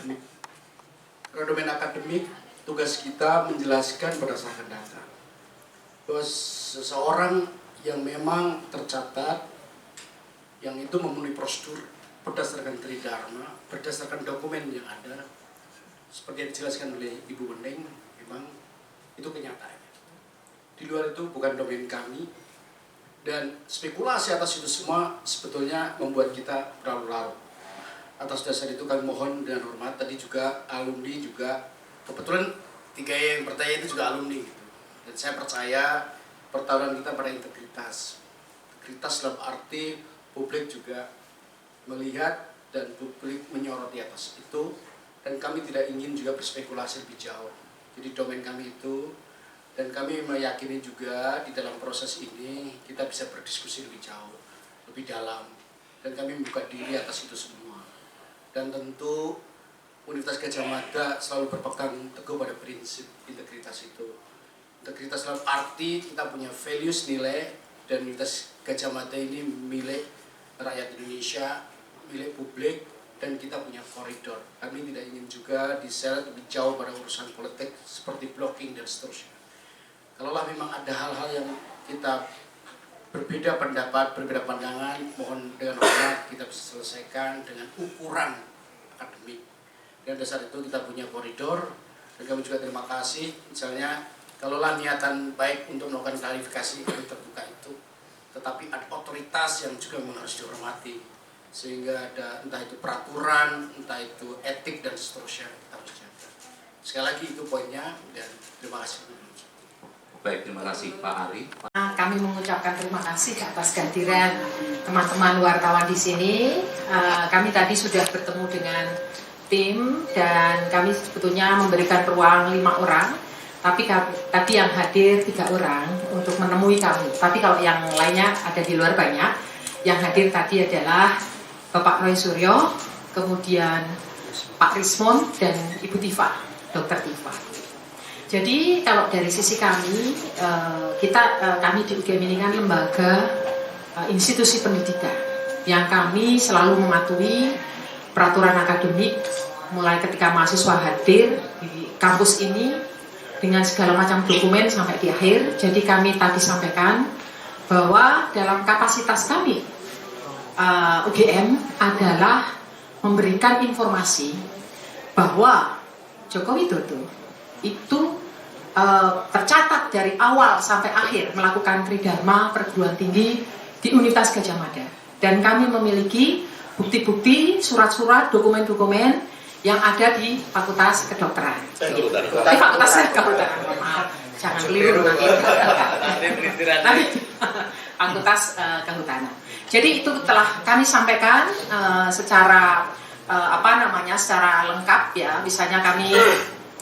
akademik. Karena domain akademik, tugas kita menjelaskan berdasarkan data. Bahwa seseorang yang memang tercatat, yang itu memenuhi prosedur berdasarkan tridharma, berdasarkan dokumen yang ada, seperti yang dijelaskan oleh Ibu Wendeng, memang itu kenyataannya. Di luar itu bukan domain kami, dan spekulasi atas itu semua sebetulnya membuat kita berlarut-larut. Atas dasar itu kami mohon dengan hormat, tadi juga alumni juga, kebetulan 3 yang bertanya itu juga alumni gitu. Dan saya percaya pertaruhan kita pada integritas. Integritas dalam arti publik juga melihat dan publik menyoroti atas itu, dan kami tidak ingin juga berspekulasi lebih jauh. Jadi domain kami itu, dan kami meyakini juga di dalam proses ini kita bisa berdiskusi lebih jauh, lebih dalam, dan kami membuka diri atas itu semua. Dan tentu Universitas Gadjah Mada selalu berpegang teguh pada prinsip integritas itu. Integritas dalam arti kita punya values, nilai, dan Universitas Gadjah Mada ini milik rakyat Indonesia, milik publik, dan kita punya koridor. Kami tidak ingin juga diseret lebih jauh pada urusan politik seperti blocking dan seterusnya. Kalaulah memang ada hal-hal yang kita berbeda pendapat, berbeda pandangan, mohon dengan hormat kita bisa selesaikan dengan ukuran akademik. Dan dasar itu kita punya koridor, dan kami juga terima kasih. Misalnya, kalaulah niatan baik untuk melakukan klarifikasi kami terbuka itu, tetapi ada otoritas yang juga memang harus dihormati, sehingga ada entah itu peraturan, entah itu etik dan seterusnya kita harus jaga. Sekali lagi itu poinnya, dan terima kasih. Baik, terima kasih Pak Ari. Kami mengucapkan terima kasih atas kehadiran teman-teman wartawan di sini. Kami tadi sudah bertemu dengan tim dan kami sebetulnya memberikan ruang 5 orang, tapi tadi yang hadir 3 orang untuk menemui kami. Tapi kalau yang lainnya ada di luar banyak. Yang hadir tadi adalah Bapak Roy Suryo, kemudian Pak Rismon dan Ibu Tifa, Dr. Tifa. Jadi kalau dari sisi kami, kami di UGM ini kan lembaga institusi pendidikan yang kami selalu mematuhi peraturan akademik mulai ketika mahasiswa hadir di kampus ini dengan segala macam dokumen sampai di akhir. Jadi kami tadi sampaikan bahwa dalam kapasitas kami UGM adalah memberikan informasi bahwa Joko Widodo itu tercatat dari awal sampai akhir melakukan tridharma perguruan tinggi di Universitas Gadjah Mada, dan kami memiliki bukti-bukti, surat-surat, dokumen-dokumen yang ada di Fakultas Kedokteran. Fakultas Kedokteran, maaf, jangan keliru nanti. Fakultas Kehutanan. Jadi itu telah kami sampaikan secara secara lengkap ya. Misalnya kami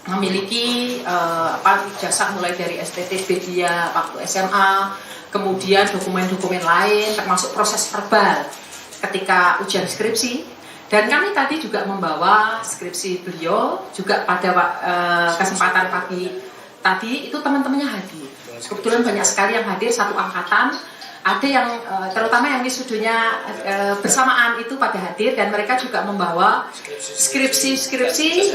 memiliki ijazah mulai dari STTB dia waktu SMA, kemudian dokumen-dokumen lain termasuk proses verbal ketika ujian skripsi, dan kami tadi juga membawa skripsi beliau juga pada kesempatan pagi tadi itu teman-temannya hadir. Kebetulan banyak sekali yang hadir, satu angkatan. Ada yang terutama yang wisudunya bersamaan itu pada hadir, dan mereka juga membawa skripsi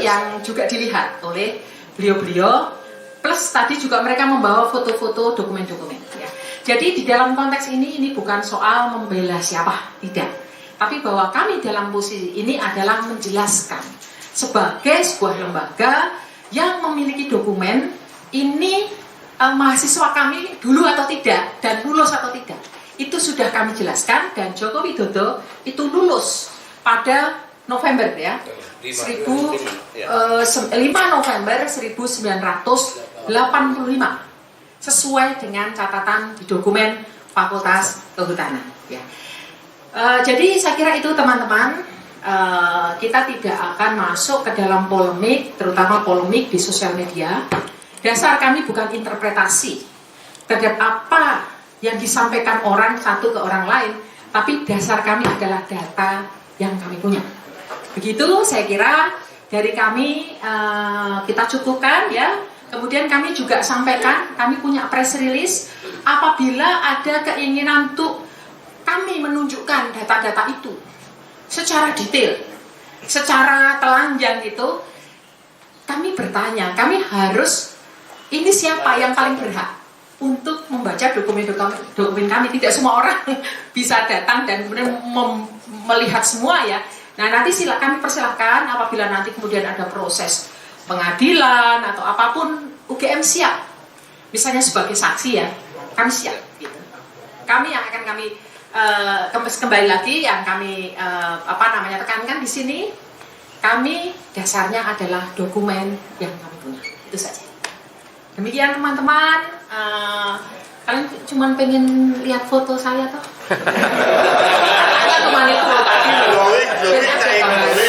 yang juga dilihat oleh beliau-beliau, plus tadi juga mereka membawa foto-foto dokumen-dokumen ya. Jadi di dalam konteks ini bukan soal membela siapa, tidak, tapi bahwa kami dalam posisi ini adalah menjelaskan sebagai sebuah lembaga yang memiliki dokumen ini mahasiswa kami dulu atau tidak dan lulus atau tidak, itu sudah kami jelaskan. Dan Joko Widodo itu lulus pada November ya, 5 November 1985 sesuai dengan catatan di dokumen Fakultas Kehutanan ya. Jadi saya kira itu teman-teman, kita tidak akan masuk ke dalam polemik, terutama polemik di sosial media. Dasar kami bukan interpretasi terhadap apa yang disampaikan orang satu ke orang lain, tapi dasar kami adalah data yang kami punya. Begitu saya kira dari kami kita cukupkan ya. Kemudian kami juga sampaikan, kami punya press release apabila ada keinginan untuk kami menunjukkan data-data itu secara detail. secara telanjang itu kami bertanya, kami harus, ini siapa yang paling berhak untuk membaca dokumen kami. Tidak semua orang bisa datang dan kemudian melihat semua ya. Nah nanti kami persilahkan apabila nanti kemudian ada proses pengadilan atau apapun, UGM siap. Misalnya sebagai saksi ya, kami siap. Gitu. Kami yang akan kami kembali lagi yang kami tekankan di sini, kami dasarnya adalah dokumen yang kami punya. Itu saja. Demikian teman-teman, kalian cuma pengen lihat foto saya toh? Saya kemarin itu tadi,